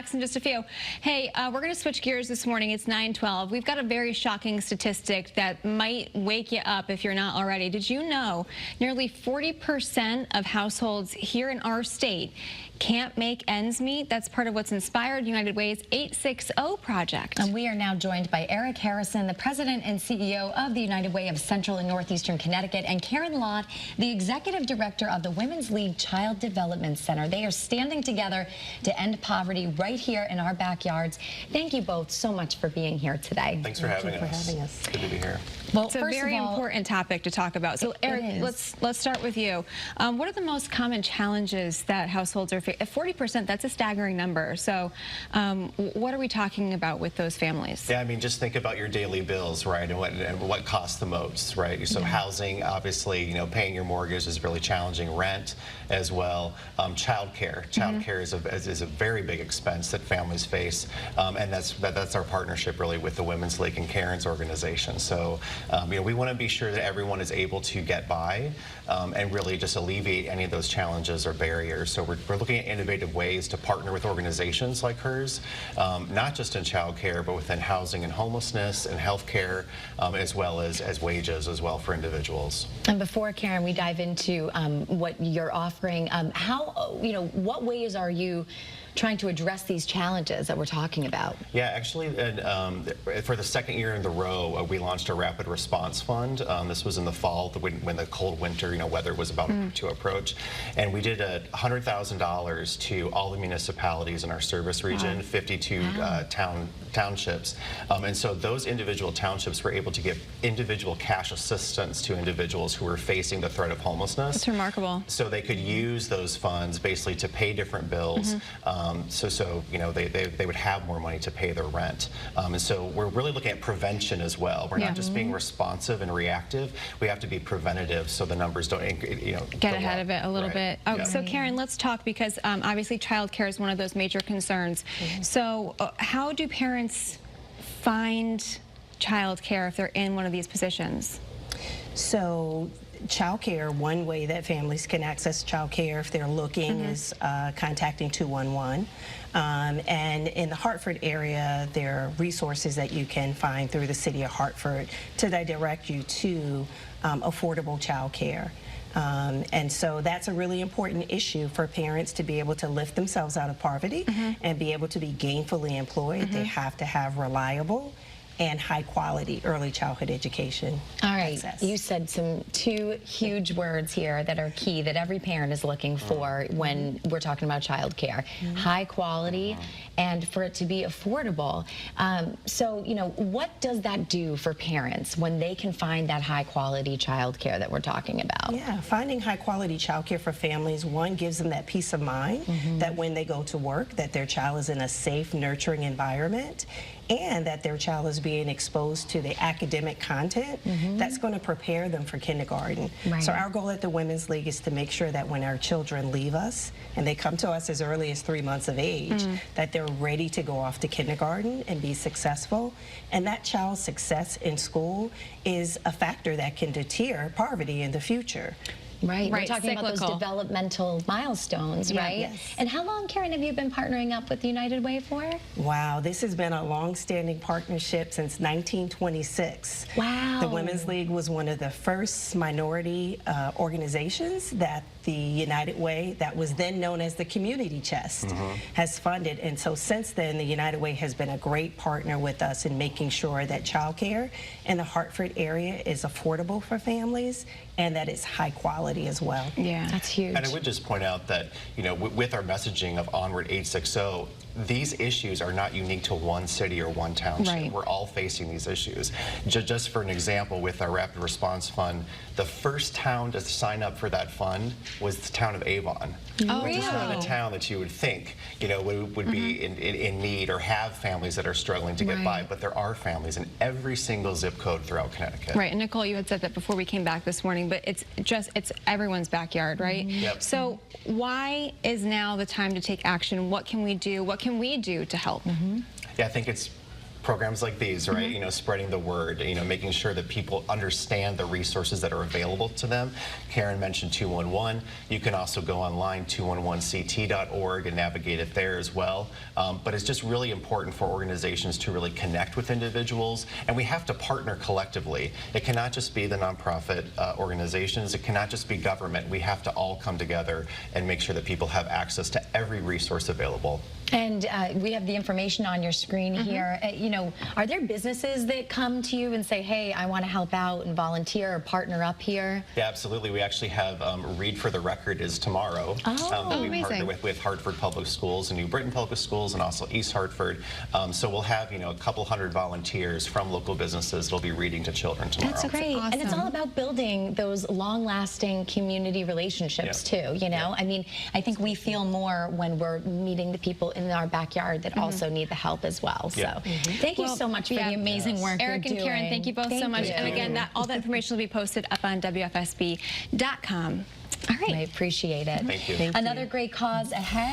In just a few. Hey, we're going to switch gears this morning. It's 9:12. We've got a very shocking statistic that might wake you up if you're not already. Did you know nearly 40% of households here in our state can't make ends meet? That's part of what's inspired United Way's 860 project. And we are now joined by Eric Harrison, the president and CEO of the United Way of Central and Northeastern Connecticut, and Karen Lott, the executive director of the Women's League Child Development Center. They are standing together to end poverty right here in our backyards. Thank you both so much for being here today. Thanks for having us. Good to be here. Well, it's a very important topic to talk about. So, Eric, let's start with you. What are the most common challenges that households are facing? 40%, that's a staggering number. So, what are we talking about with those families? Yeah, I mean, just think about your daily bills, right, and what costs the most, right? So, housing, obviously, you know, paying your mortgage is really challenging. Rent, as well. Childcare. Childcare is a very big expense that families face, and that's our partnership really with the Women's League and Karen's organization. So. You know, we want to be sure that everyone is able to get by and really just alleviate any of those challenges or barriers. So we're looking at innovative ways to partner with organizations like hers, not just in childcare, but within housing and homelessness and healthcare, as well as wages as well for individuals. And before, Karen, we dive into what you're offering, what ways are you trying to address these challenges that we're talking about? Yeah, actually, for the second year in a row, we launched a rapid response fund. This was in the fall when the cold winter, weather was about to approach, and we did $100,000 to all the municipalities in our service region, 52 townships, and so those individual townships were able to give individual cash assistance to individuals who were facing the threat of homelessness. That's remarkable. So they could use those funds basically to pay different bills. So they would have more money to pay their rent. And so we're really looking at prevention as well. We're not just being responsive and reactive. We have to be preventative so the numbers don't get ahead of it a little bit. Oh, so Karen, let's talk, because obviously child care is one of those major concerns. So how do parents find child care if they're in one of these positions? So child care, one way that families can access child care if they're looking is contacting 211. And in the Hartford area, there are resources that you can find through the city of Hartford to direct you to affordable child care. And so that's a really important issue for parents to be able to lift themselves out of poverty and be able to be gainfully employed. They have to have reliable and high quality early childhood education. All right, access. You said two huge words here that are key that every parent is looking for when we're talking about child care. High quality and for it to be affordable. So, what does that do for parents when they can find that high quality child care that we're talking about? Yeah, finding high quality child care for families, one, gives them that peace of mind that when they go to work, that their child is in a safe, nurturing environment, and that their child is being exposed to the academic content that's going to prepare them for kindergarten. So our goal at the Women's League is to make sure that when our children leave us, and they come to us as early as 3 months of age, that they're ready to go off to kindergarten and be successful. And that child's success in school is a factor that can deter poverty in the future. Right, we're talking about those developmental milestones, right? Yes. And how long, Karen, have you been partnering up with United Way for? Wow, this has been a long-standing partnership since 1926. Wow. The Women's League was one of the first minority organizations that the United Way, that was then known as the Community Chest, has funded. And so since then, the United Way has been a great partner with us in making sure that childcare in the Hartford area is affordable for families and that it's high quality as well. Yeah, that's huge. And I would just point out that, with our messaging of Onward 860, these issues are not unique to one city or one township. We're all facing these issues. Just for an example, with our Rapid Response Fund, the first town to sign up for that fund was the town of Avon, which is not a town that you would think, would be in need or have families that are struggling to get by, but there are families in every single zip code throughout Connecticut. Right, and Nicole, you had said that before we came back this morning, but it's everyone's backyard, right? Yep. So why is now the time to take action? What can we do? What can we do to help? Yeah, I think it's programs like these, right? Spreading the word, making sure that people understand the resources that are available to them. Karen mentioned 211. You can also go online, 211ct.org, and navigate it there as well. But it's just really important for organizations to really connect with individuals, and we have to partner collectively. It cannot just be the nonprofit organizations. It cannot just be government. We have to all come together and make sure that people have access to every resource available. And we have the information on your screen here. Are there businesses that come to you and say, hey, I want to help out and volunteer or partner up here? Yeah, absolutely. We actually have Read for the Record is tomorrow. We amazing. partner with Hartford Public Schools and New Britain Public Schools and also East Hartford. So we'll have, a couple hundred volunteers from local businesses that'll be reading to children tomorrow. That's great. awesome. And it's all about building those long-lasting community relationships too, I mean, I think we feel more when we're meeting the people in our backyard that also need the help as well. So thank you so much for the amazing work Eric you're and Karen, doing. thank you both so much. And again, all that information will be posted up on WFSB.com. All right. I appreciate it. Thank you. Another great cause ahead.